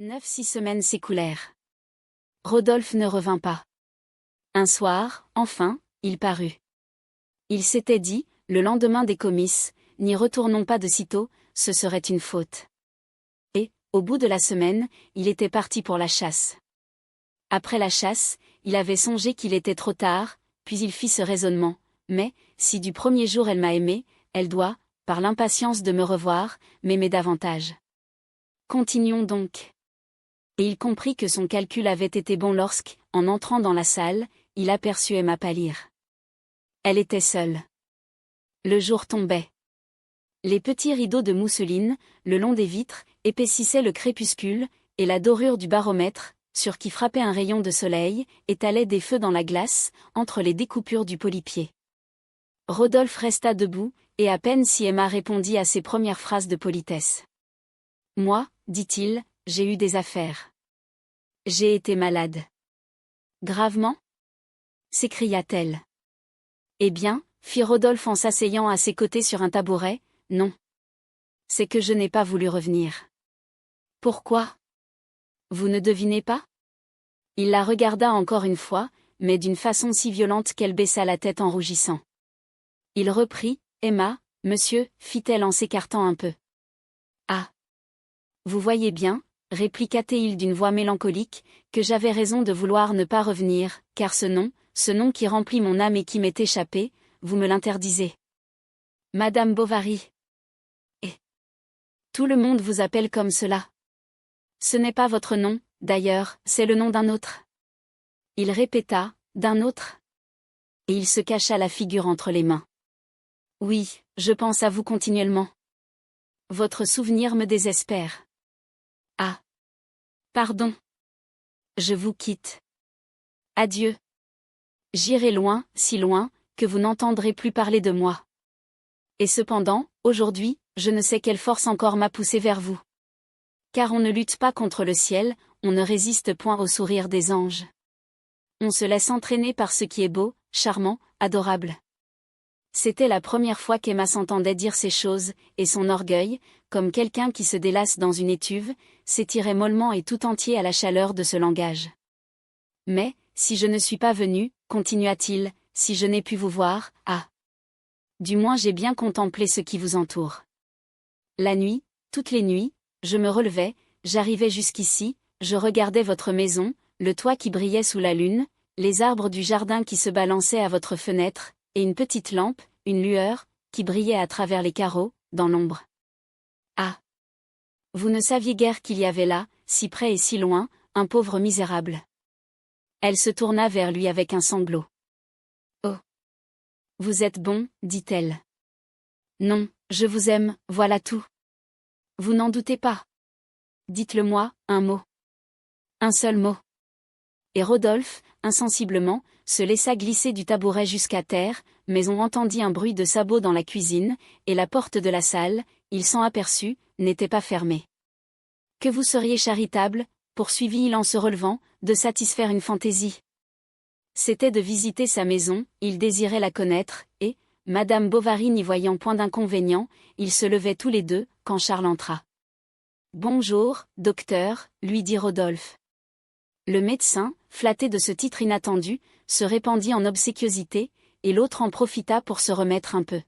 9 semaines s'écoulèrent. Rodolphe ne revint pas. Un soir, enfin, il parut. Il s'était dit, le lendemain des comices, n'y retournons pas de sitôt, ce serait une faute. Et, au bout de la semaine, il était parti pour la chasse. Après la chasse, il avait songé qu'il était trop tard, puis il fit ce raisonnement, mais, si du premier jour elle m'a aimé, elle doit, par l'impatience de me revoir, m'aimer davantage. Continuons donc. Et il comprit que son calcul avait été bon lorsque, en entrant dans la salle, il aperçut Emma pâlir. Elle était seule. Le jour tombait. Les petits rideaux de mousseline, le long des vitres, épaississaient le crépuscule, et la dorure du baromètre, sur qui frappait un rayon de soleil, étalait des feux dans la glace, entre les découpures du polypier. Rodolphe resta debout, et à peine si Emma répondit à ses premières phrases de politesse. « Moi, dit-il, j'ai eu des affaires. J'ai été malade. » « Gravement » s'écria-t-elle. « Eh bien, fit Rodolphe en s'asseyant à ses côtés sur un tabouret, non. C'est que je n'ai pas voulu revenir. » « Pourquoi ? Vous ne devinez pas ?» Il la regarda encore une fois, mais d'une façon si violente qu'elle baissa la tête en rougissant. Il reprit, « Emma, monsieur, fit-elle en s'écartant un peu. »« Ah ! Vous voyez bien, répliqua-t-il d'une voix mélancolique, que j'avais raison de vouloir ne pas revenir, car ce nom qui remplit mon âme et qui m'est échappé, vous me l'interdisez. Madame Bovary. Et tout le monde vous appelle comme cela. Ce n'est pas votre nom, d'ailleurs, c'est le nom d'un autre. Il répéta, d'un autre. Et il se cacha la figure entre les mains. Oui, je pense à vous continuellement. Votre souvenir me désespère. Ah. Pardon. Je vous quitte. Adieu. J'irai loin, si loin, que vous n'entendrez plus parler de moi. Et cependant, aujourd'hui, je ne sais quelle force encore m'a poussé vers vous. Car on ne lutte pas contre le ciel, on ne résiste point au sourire des anges. On se laisse entraîner par ce qui est beau, charmant, adorable. C'était la première fois qu'Emma s'entendait dire ces choses, et son orgueil, comme quelqu'un qui se délasse dans une étuve, s'étirait mollement et tout entier à la chaleur de ce langage. Mais, si je ne suis pas venu, continua-t-il, si je n'ai pu vous voir, ah. Du moins j'ai bien contemplé ce qui vous entoure. La nuit, toutes les nuits, je me relevais, j'arrivais jusqu'ici, je regardais votre maison, le toit qui brillait sous la lune, les arbres du jardin qui se balançaient à votre fenêtre, et une petite lampe, une lueur, qui brillait à travers les carreaux, dans l'ombre. Ah. Vous ne saviez guère qu'il y avait là, si près et si loin, un pauvre misérable. Elle se tourna vers lui avec un sanglot. Oh. Vous êtes bon, dit-elle. Non, je vous aime, voilà tout. Vous n'en doutez pas. Dites-le-moi, un mot. Un seul mot. Et Rodolphe, insensiblement, se laissa glisser du tabouret jusqu'à terre, mais on entendit un bruit de sabots dans la cuisine, et la porte de la salle, il s'en aperçut, n'était pas fermée. Que vous seriez charitable, poursuivit-il en se relevant, de satisfaire une fantaisie. C'était de visiter sa maison, il désirait la connaître, et, Madame Bovary n'y voyant point d'inconvénient, ils se levaient tous les deux, quand Charles entra. « Bonjour, docteur, lui dit Rodolphe. Le médecin, flatté de ce titre inattendu, se répandit en obséquiosité, et l'autre en profita pour se remettre un peu.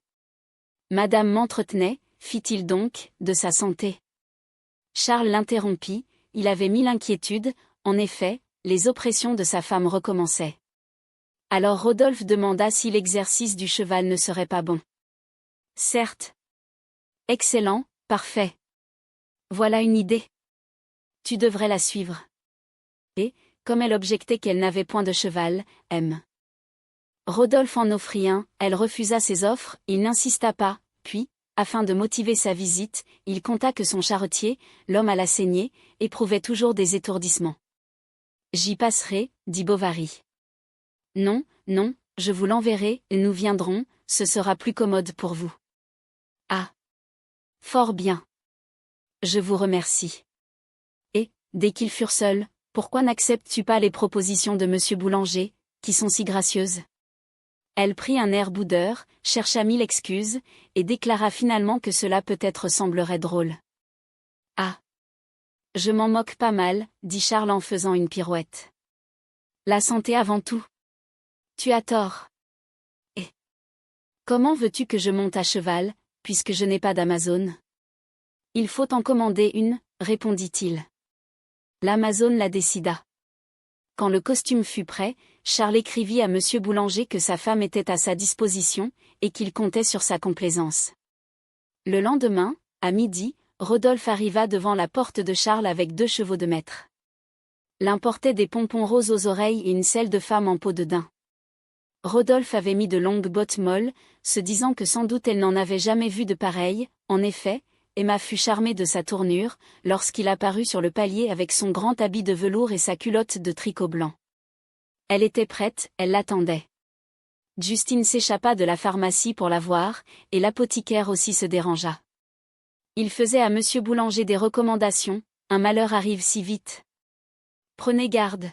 Madame m'entretenait, fit-il donc, de sa santé. Charles l'interrompit, il avait mille inquiétudes, en effet, les oppressions de sa femme recommençaient. Alors Rodolphe demanda si l'exercice du cheval ne serait pas bon. Certes. Excellent, parfait. Voilà une idée. Tu devrais la suivre. Et, comme elle objectait qu'elle n'avait point de cheval, Rodolphe en offrit un, elle refusa ses offres, il n'insista pas, puis, afin de motiver sa visite, il conta que son charretier, l'homme à la saignée, éprouvait toujours des étourdissements. J'y passerai, dit Bovary. Non, non, je vous l'enverrai, et nous viendrons, ce sera plus commode pour vous. Ah. Fort bien. Je vous remercie. Et, dès qu'ils furent seuls, pourquoi n'acceptes-tu pas les propositions de Monsieur Boulanger, qui sont si gracieuses? Elle prit un air boudeur, chercha mille excuses, et déclara finalement que cela peut-être semblerait drôle. Ah. Je m'en moque pas mal, dit Charles en faisant une pirouette. La santé avant tout. Tu as tort. Et comment veux-tu que je monte à cheval, puisque je n'ai pas d'Amazone? Il faut en commander une, répondit-il. L'Amazone la décida. Quand le costume fut prêt, Charles écrivit à Monsieur Boulanger que sa femme était à sa disposition, et qu'il comptait sur sa complaisance. Le lendemain, à midi, Rodolphe arriva devant la porte de Charles avec 2 chevaux de maître. L'un portait des pompons roses aux oreilles et une selle de femme en peau de daim. Rodolphe avait mis de longues bottes molles, se disant que sans doute elle n'en avait jamais vu de pareilles. En effet, Emma fut charmée de sa tournure, lorsqu'il apparut sur le palier avec son grand habit de velours et sa culotte de tricot blanc. Elle était prête, elle l'attendait. Justine s'échappa de la pharmacie pour la voir, et l'apothicaire aussi se dérangea. Il faisait à Monsieur Boulanger des recommandations, un malheur arrive si vite. Prenez garde.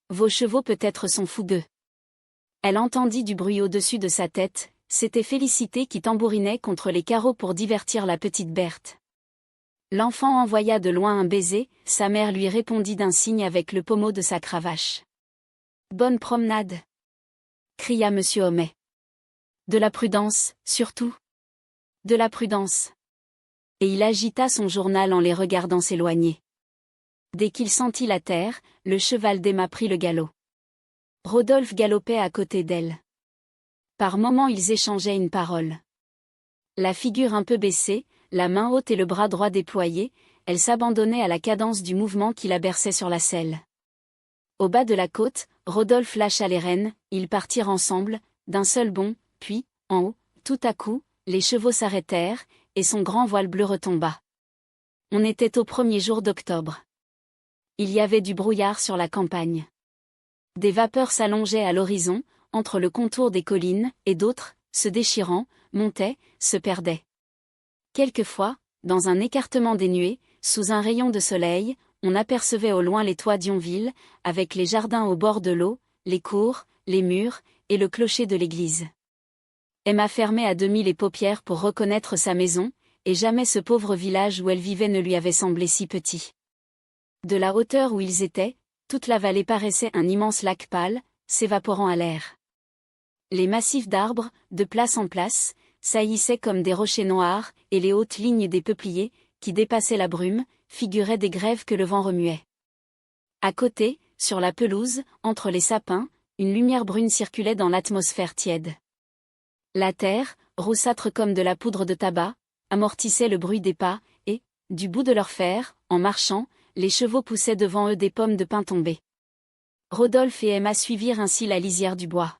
Vos chevaux peut-être sont fougueux. Elle entendit du bruit au-dessus de sa tête, c'était Félicité qui tambourinait contre les carreaux pour divertir la petite Berthe. L'enfant envoya de loin un baiser, sa mère lui répondit d'un signe avec le pommeau de sa cravache. Bonne promenade, cria Monsieur Homais. De la prudence, surtout. De la prudence. Et il agita son journal en les regardant s'éloigner. Dès qu'il sentit la terre, le cheval d'Emma prit le galop. Rodolphe galopait à côté d'elle. Par moments ils échangeaient une parole. La figure un peu baissée, la main haute et le bras droit déployé, elle s'abandonnait à la cadence du mouvement qui la berçait sur la selle. Au bas de la côte, Rodolphe lâcha les rênes, ils partirent ensemble, d'un seul bond, puis, en haut, tout à coup, les chevaux s'arrêtèrent, et son grand voile bleu retomba. On était au premier jour d'octobre. Il y avait du brouillard sur la campagne. Des vapeurs s'allongeaient à l'horizon, entre le contour des collines, et d'autres, se déchirant, montaient, se perdaient. Quelquefois, dans un écartement des nuées, sous un rayon de soleil, on apercevait au loin les toits d'Yonville, avec les jardins au bord de l'eau, les cours, les murs, et le clocher de l'église. Emma fermait à demi les paupières pour reconnaître sa maison, et jamais ce pauvre village où elle vivait ne lui avait semblé si petit. De la hauteur où ils étaient, toute la vallée paraissait un immense lac pâle, s'évaporant à l'air. Les massifs d'arbres, de place en place, saillissaient comme des rochers noirs, et les hautes lignes des peupliers, qui dépassaient la brume, figuraient des grèves que le vent remuait. À côté, sur la pelouse, entre les sapins, une lumière brune circulait dans l'atmosphère tiède. La terre, roussâtre comme de la poudre de tabac, amortissait le bruit des pas, et, du bout de leurs fers, en marchant, les chevaux poussaient devant eux des pommes de pin tombées. Rodolphe et Emma suivirent ainsi la lisière du bois.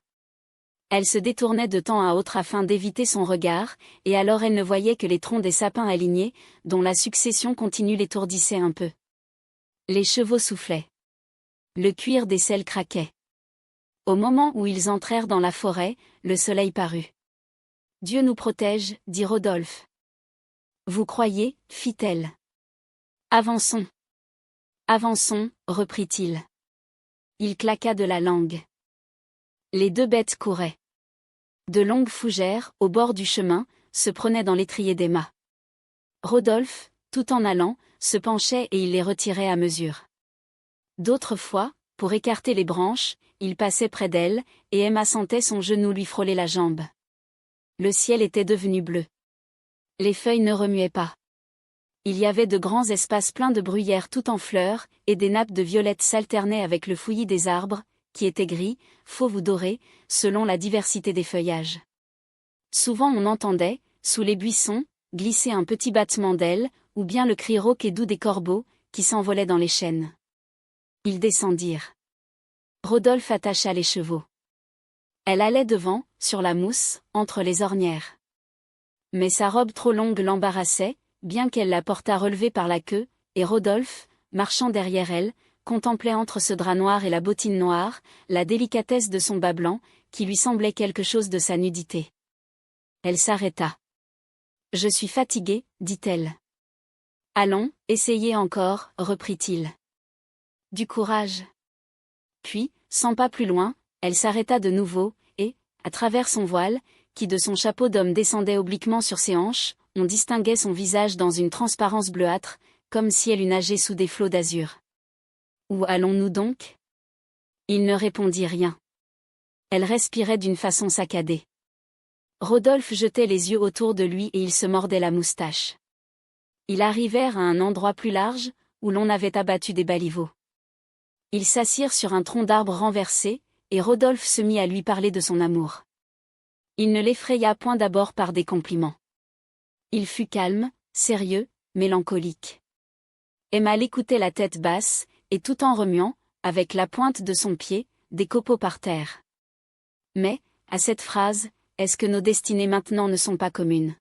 Elle se détournait de temps à autre afin d'éviter son regard, et alors elle ne voyait que les troncs des sapins alignés, dont la succession continue l'étourdissait un peu. Les chevaux soufflaient. Le cuir des selles craquait. Au moment où ils entrèrent dans la forêt, le soleil parut. « Dieu nous protège, dit Rodolphe. »« Vous croyez, fit-elle. »« Avançons. »« Avançons, reprit-il. » Il claqua de la langue. Les 2 bêtes couraient. De longues fougères, au bord du chemin, se prenaient dans l'étrier d'Emma. Rodolphe, tout en allant, se penchait et il les retirait à mesure. D'autres fois, pour écarter les branches, il passait près d'elle, et Emma sentait son genou lui frôler la jambe. Le ciel était devenu bleu. Les feuilles ne remuaient pas. Il y avait de grands espaces pleins de bruyères tout en fleurs, et des nappes de violettes s'alternaient avec le fouillis des arbres, qui étaient gris, fauve ou dorés, selon la diversité des feuillages. Souvent on entendait, sous les buissons, glisser un petit battement d'ailes, ou bien le cri rauque et doux des corbeaux, qui s'envolaient dans les chênes. Ils descendirent. Rodolphe attacha les chevaux. Elle allait devant, sur la mousse, entre les ornières. Mais sa robe trop longue l'embarrassait, bien qu'elle la portât relevée par la queue, et Rodolphe, marchant derrière elle, contemplait entre ce drap noir et la bottine noire, la délicatesse de son bas blanc, qui lui semblait quelque chose de sa nudité. Elle s'arrêta. « Je suis fatiguée, dit-elle. »« Allons, essayez encore, reprit-il. »« Du courage. » Puis, 100 pas plus loin, elle s'arrêta de nouveau, et, à travers son voile, qui de son chapeau d'homme descendait obliquement sur ses hanches, on distinguait son visage dans une transparence bleuâtre, comme si elle eût nagé sous des flots d'azur. Où allons-nous donc? Il ne répondit rien. Elle respirait d'une façon saccadée. Rodolphe jetait les yeux autour de lui et il se mordait la moustache. Ils arrivèrent à un endroit plus large, où l'on avait abattu des baliveaux. Ils s'assirent sur un tronc d'arbre renversé, et Rodolphe se mit à lui parler de son amour. Il ne l'effraya point d'abord par des compliments. Il fut calme, sérieux, mélancolique. Emma l'écoutait la tête basse, et tout en remuant, avec la pointe de son pied, des copeaux par terre. Mais, à cette phrase, est-ce que nos destinées maintenant ne sont pas communes?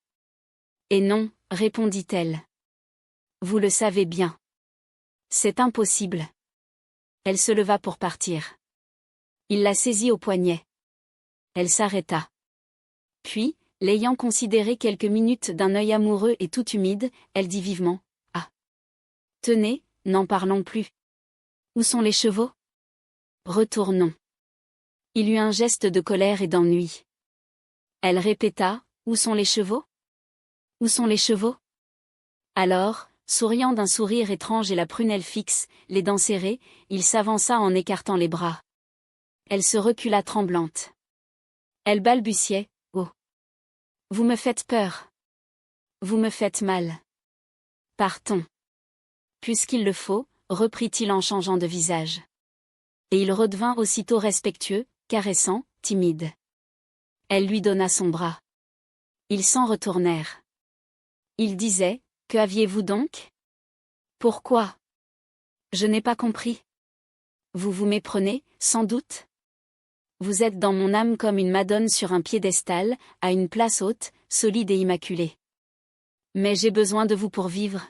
Et non, répondit-elle. Vous le savez bien. C'est impossible. Elle se leva pour partir. Il la saisit au poignet. Elle s'arrêta. Puis, l'ayant considéré quelques minutes d'un œil amoureux et tout humide, elle dit vivement, « Ah! Tenez, n'en parlons plus. Où sont les chevaux? Retournons. » Il eut un geste de colère et d'ennui. Elle répéta, « Où sont les chevaux? Où sont les chevaux? » Alors, souriant d'un sourire étrange et la prunelle fixe, les dents serrées, il s'avança en écartant les bras. Elle se recula tremblante. Elle balbutiait, « Oh! Vous me faites peur. Vous me faites mal. Partons. » Puisqu'il le faut, reprit-il en changeant de visage. Et il redevint aussitôt respectueux, caressant, timide. Elle lui donna son bras. Ils s'en retournèrent. Il disait, « Que aviez-vous donc? Pourquoi? Je n'ai pas compris. Vous vous méprenez, sans doute? Vous êtes dans mon âme comme une madone sur un piédestal, à une place haute, solide et immaculée. Mais j'ai besoin de vous pour vivre.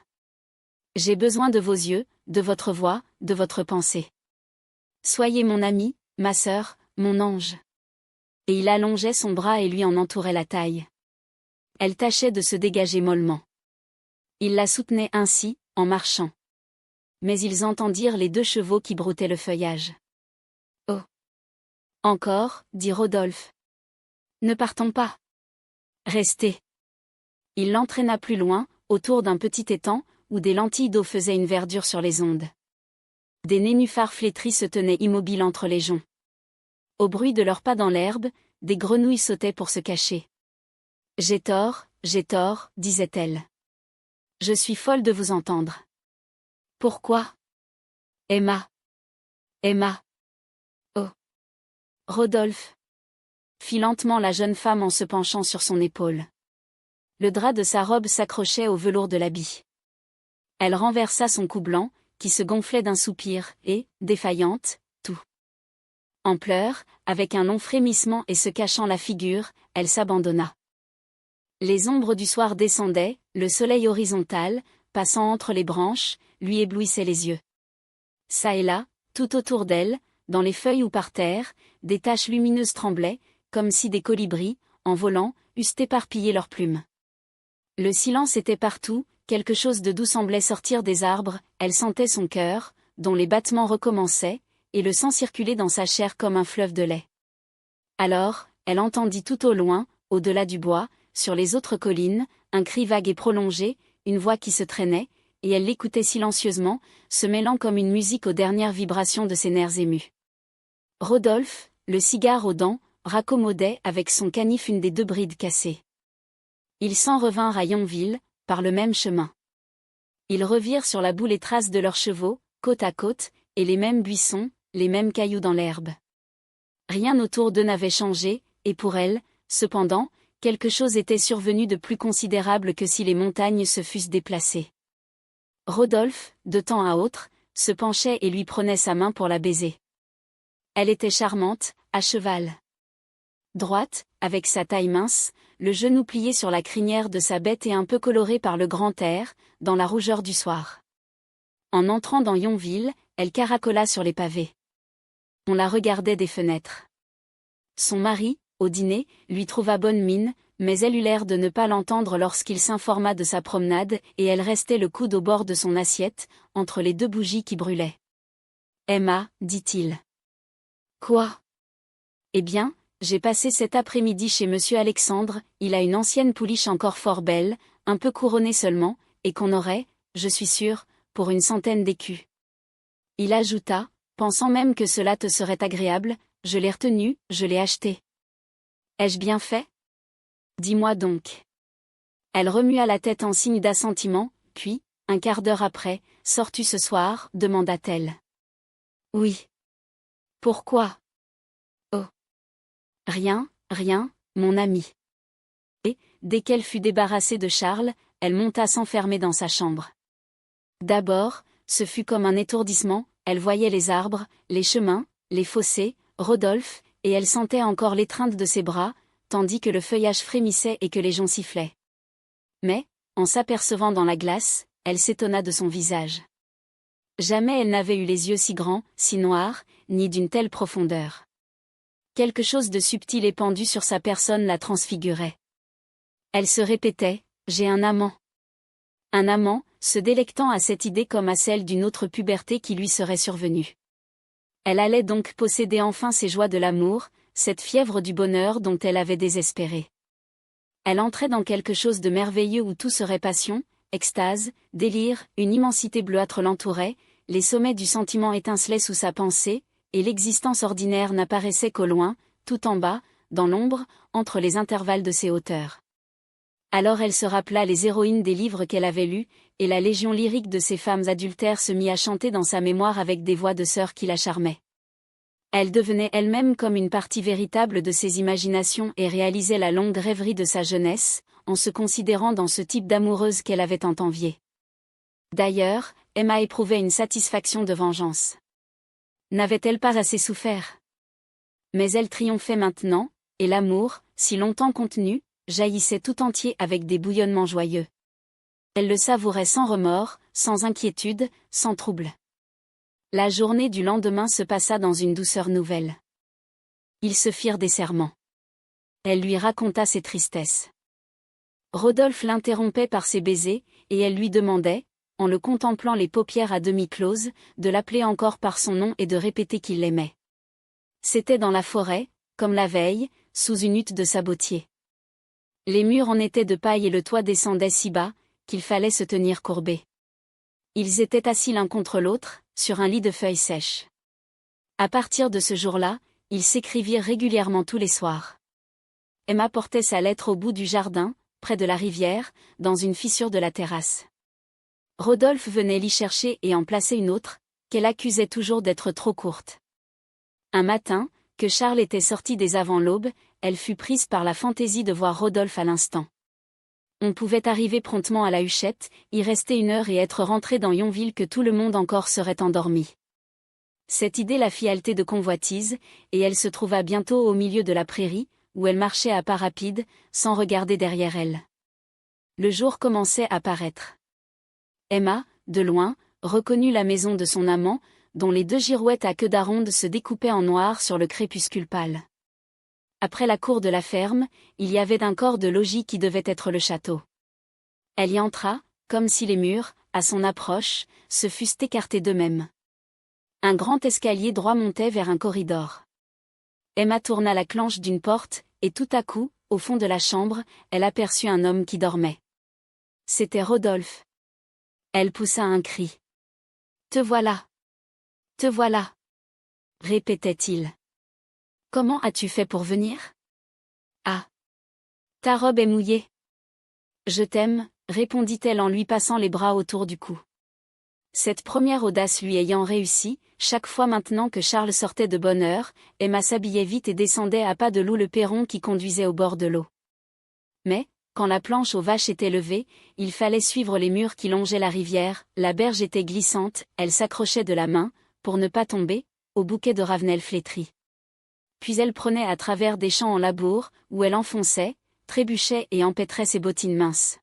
J'ai besoin de vos yeux, de votre voix, de votre pensée. Soyez mon ami, ma sœur, mon ange. » Et il allongeait son bras et lui en entourait la taille. Elle tâchait de se dégager mollement. Il la soutenait ainsi, en marchant. Mais ils entendirent les 2 chevaux qui broutaient le feuillage. « Oh! Encore, dit Rodolphe. Ne partons pas. Restez. » Il l'entraîna plus loin, autour d'un petit étang, où des lentilles d'eau faisaient une verdure sur les ondes. Des nénuphars flétris se tenaient immobiles entre les joncs. Au bruit de leurs pas dans l'herbe, des grenouilles sautaient pour se cacher. « J'ai tort, disait-elle. Je suis folle de vous entendre. Pourquoi? Emma. Emma. Oh. Rodolphe. » fit lentement la jeune femme en se penchant sur son épaule. Le drap de sa robe s'accrochait au velours de l'habit. Elle renversa son cou blanc, qui se gonflait d'un soupir, et, défaillante, tout en pleurs, avec un long frémissement et se cachant la figure, elle s'abandonna. Les ombres du soir descendaient, le soleil horizontal, passant entre les branches, lui éblouissait les yeux. Ça et là, tout autour d'elle, dans les feuilles ou par terre, des taches lumineuses tremblaient, comme si des colibris, en volant, eussent éparpillé leurs plumes. Le silence était partout, quelque chose de doux semblait sortir des arbres, elle sentait son cœur, dont les battements recommençaient, et le sang circulait dans sa chair comme un fleuve de lait. Alors, elle entendit tout au loin, au-delà du bois, sur les autres collines, un cri vague et prolongé, une voix qui se traînait, et elle l'écoutait silencieusement, se mêlant comme une musique aux dernières vibrations de ses nerfs émus. Rodolphe, le cigare aux dents, raccommodait avec son canif une des 2 brides cassées. Ils s'en revinrent à Yonville, par le même chemin. Ils revirent sur la boue les traces de leurs chevaux, côte à côte, et les mêmes buissons, les mêmes cailloux dans l'herbe. Rien autour d'eux n'avait changé, et pour elle, cependant, quelque chose était survenu de plus considérable que si les montagnes se fussent déplacées. Rodolphe, de temps à autre, se penchait et lui prenait sa main pour la baiser. Elle était charmante, à cheval. Droite, avec sa taille mince, le genou plié sur la crinière de sa bête et un peu colorée par le grand air, dans la rougeur du soir. En entrant dans Yonville, elle caracola sur les pavés. On la regardait des fenêtres. Son mari, au dîner, lui trouva bonne mine, mais elle eut l'air de ne pas l'entendre lorsqu'il s'informa de sa promenade, et elle restait le coude au bord de son assiette, entre les 2 bougies qui brûlaient. « Emma, dit-il. »« Quoi ? » ?»« Eh bien, j'ai passé cet après-midi chez monsieur Alexandre, il a une ancienne pouliche encore fort belle, un peu couronnée seulement, et qu'on aurait, je suis sûre, pour une centaine d'écus. Il ajouta, pensant même que cela te serait agréable, je l'ai retenu, je l'ai acheté. Ai-je bien fait? Dis-moi donc. Elle remua la tête en signe d'assentiment, puis, un quart d'heure après, sors-tu ce soir, demanda-t-elle. Oui. Pourquoi? Oh. Rien, rien, mon ami. Et, dès qu'elle fut débarrassée de Charles, elle monta s'enfermer dans sa chambre. D'abord, ce fut comme un étourdissement, elle voyait les arbres, les chemins, les fossés, Rodolphe, et elle sentait encore l'étreinte de ses bras, tandis que le feuillage frémissait et que les joncs sifflaient. Mais, en s'apercevant dans la glace, elle s'étonna de son visage. Jamais elle n'avait eu les yeux si grands, si noirs, ni d'une telle profondeur. Quelque chose de subtil et pendu sur sa personne la transfigurait. Elle se répétait, « J'ai un amant. » Un amant, se délectant à cette idée comme à celle d'une autre puberté qui lui serait survenue. Elle allait donc posséder enfin ces joies de l'amour, cette fièvre du bonheur dont elle avait désespéré. Elle entrait dans quelque chose de merveilleux où tout serait passion, extase, délire, une immensité bleuâtre l'entourait, les sommets du sentiment étincelaient sous sa pensée, et l'existence ordinaire n'apparaissait qu'au loin, tout en bas, dans l'ombre, entre les intervalles de ses hauteurs. Alors elle se rappela les héroïnes des livres qu'elle avait lus, et la légion lyrique de ces femmes adultères se mit à chanter dans sa mémoire avec des voix de sœurs qui la charmaient. Elle devenait elle-même comme une partie véritable de ses imaginations et réalisait la longue rêverie de sa jeunesse, en se considérant dans ce type d'amoureuse qu'elle avait tant envié. D'ailleurs, Emma éprouvait une satisfaction de vengeance. N'avait-elle pas assez souffert? Mais elle triomphait maintenant, et l'amour, si longtemps contenu, jaillissait tout entier avec des bouillonnements joyeux. Elle le savourait sans remords, sans inquiétude, sans trouble. La journée du lendemain se passa dans une douceur nouvelle. Ils se firent des serments. Elle lui raconta ses tristesses. Rodolphe l'interrompait par ses baisers, et elle lui demandait, en le contemplant les paupières à demi closes, de l'appeler encore par son nom et de répéter qu'il l'aimait. C'était dans la forêt, comme la veille, sous une hutte de sabotier. Les murs en étaient de paille et le toit descendait si bas, qu'il fallait se tenir courbé. Ils étaient assis l'un contre l'autre, sur un lit de feuilles sèches. À partir de ce jour-là, ils s'écrivirent régulièrement tous les soirs. Emma portait sa lettre au bout du jardin, près de la rivière, dans une fissure de la terrasse. Rodolphe venait l'y chercher et en placer une autre, qu'elle accusait toujours d'être trop courte. Un matin, que Charles était sorti dès avant l'aube, elle fut prise par la fantaisie de voir Rodolphe à l'instant. On pouvait arriver promptement à la Huchette, y rester 1 heure et être rentré dans Yonville que tout le monde encore serait endormi. Cette idée la fit halter de convoitise, et elle se trouva bientôt au milieu de la prairie, où elle marchait à pas rapides, sans regarder derrière elle. Le jour commençait à paraître. Emma, de loin, reconnut la maison de son amant, dont les 2 girouettes à queue d'aronde se découpaient en noir sur le crépuscule pâle. Après la cour de la ferme, il y avait un corps de logis qui devait être le château. Elle y entra, comme si les murs, à son approche, se fussent écartés d'eux-mêmes. Un grand escalier droit montait vers un corridor. Emma tourna la clenche d'une porte, et tout à coup, au fond de la chambre, elle aperçut un homme qui dormait. C'était Rodolphe. Elle poussa un cri. « Te voilà! Te voilà !» répétait-il. « Comment as-tu fait pour venir? Ah! Ta robe est mouillée. »« Je t'aime, » répondit-elle en lui passant les bras autour du cou. Cette première audace lui ayant réussi, chaque fois maintenant que Charles sortait de bonne heure, Emma s'habillait vite et descendait à pas de loup le perron qui conduisait au bord de l'eau. Mais, quand la planche aux vaches était levée, il fallait suivre les murs qui longeaient la rivière, la berge était glissante, elle s'accrochait de la main, pour ne pas tomber, au bouquet de ravenelles flétries. Puis elle prenait à travers des champs en labour, où elle enfonçait, trébuchait et empêtrait ses bottines minces.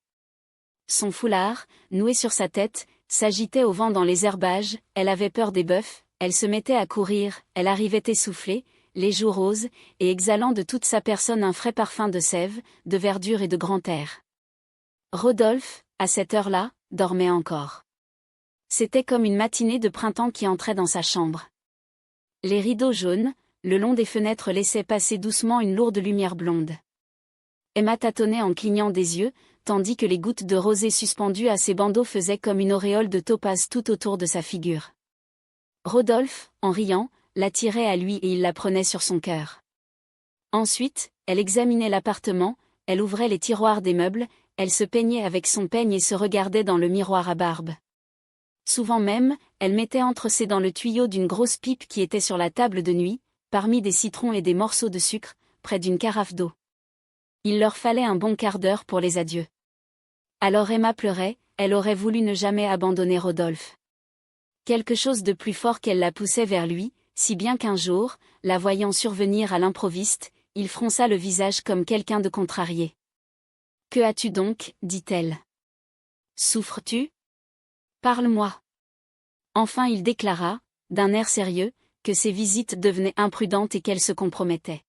Son foulard, noué sur sa tête, s'agitait au vent dans les herbages, elle avait peur des bœufs, elle se mettait à courir, elle arrivait essoufflée, les joues roses, et exhalant de toute sa personne un frais parfum de sève, de verdure et de grand air. Rodolphe, à cette heure-là, dormait encore. C'était comme une matinée de printemps qui entrait dans sa chambre. Les rideaux jaunes, le long des fenêtres laissaient passer doucement une lourde lumière blonde. Emma tâtonnait en clignant des yeux, tandis que les gouttes de rosée suspendues à ses bandeaux faisaient comme une auréole de topaze tout autour de sa figure. Rodolphe, en riant, l'attirait à lui et il la prenait sur son cœur. Ensuite, elle examinait l'appartement, elle ouvrait les tiroirs des meubles, elle se peignait avec son peigne et se regardait dans le miroir à barbe. Souvent même, elle mettait entre ses dents le tuyau d'une grosse pipe qui était sur la table de nuit, parmi des citrons et des morceaux de sucre, près d'une carafe d'eau. Il leur fallait un bon quart d'heure pour les adieux. Alors Emma pleurait, elle aurait voulu ne jamais abandonner Rodolphe. Quelque chose de plus fort qu'elle la poussait vers lui, si bien qu'un jour, la voyant survenir à l'improviste, il fronça le visage comme quelqu'un de contrarié. « Que as-tu donc » dit-elle. « Souffres-tu ? Parle-moi. » Enfin il déclara, d'un air sérieux, que ses visites devenaient imprudentes et qu'elle se compromettait.